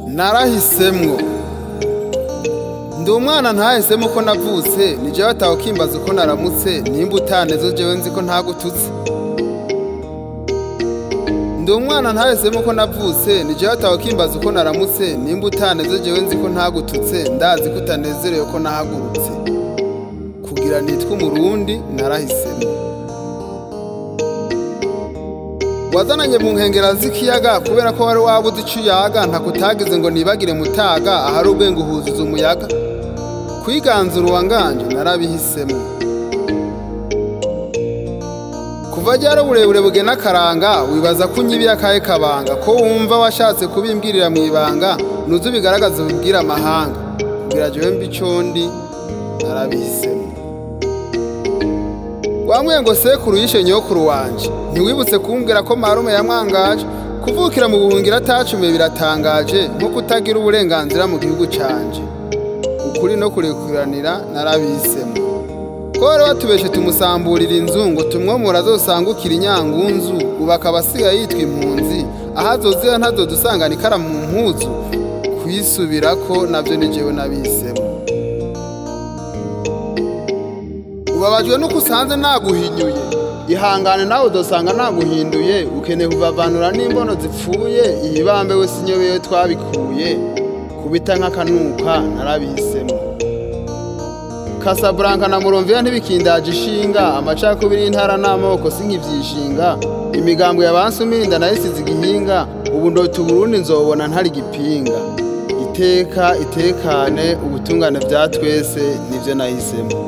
Narahisemwó. Ndi umwana ntahisemwo ko navutse, Nijēw'átāwukîmbaza uko naramútse, nimba utânezwé jewe nziko ntagututse. Ndi umwana ntahisemwo ko navutse, Nijēw'átāwukîmbaza uko naramútse, nimba utânezwé jewe nziko ntagututse, ndazi ko utanezerewe ko nahagúrutse. Kugira nitwé umurŭndi, Narahisemwó. Wazánanye mūnkēngēra z'ikiyaga kubera ko wari wabuze ico uyâgá, ntako utagize ngo nībágire Mutâga, ahari ubwenge uhuzuza umuyâgá. Kwiganzura uwanganje narabihisemwo. Kuva ryâr'úburēbure bugén'ákarānga, wibaza ko unyibiye akahe kabanga, ko wumva washatse kubimbwirira mw'ibanga, nuze ubigaragaze ubibwire amahanga. Kugira jewe mb'icôndí, narabihisemwo. Wambwiye ngo sekuru yishe nyokuru wanje, ntiwibutse kumbwira ko marume yamwangaje, kuvukira mu buhungiro atacumiye biratangaje, nko kutagira uburenganzira mu gihugu canje. Ukuri no kurekuranira narabihisemwo. Ko wari watubeshe tumusamburira inzu ngo tumwomora azosangukira inyangunzu, ubu akaba asigaye yitwa impunzi, aho azozira ntazodusangana ikaramu mu mpuzu, kwisubirako navyo ni jewe nabihisemwo. Ubabajwe nuko usanze naguhinyuye, ihangane nawe udosanga naguhinduye, ukeneye kuvavanura n'imbono zipfuye, ihibambe we sinyobewe twabikuye, kubita nk'akanuka narabihisemwo. Casablanca na Muromvya ntibikindaje ishinga, amacakubiri y'intara n'amoko sinkivyishinga, imigambo y'abansumirinda nayisize igihinga, ubu ndota Uburundi nzobona ntari gipinga. Iteka itekane, ubutungane vya twese nivyo nahisemwo.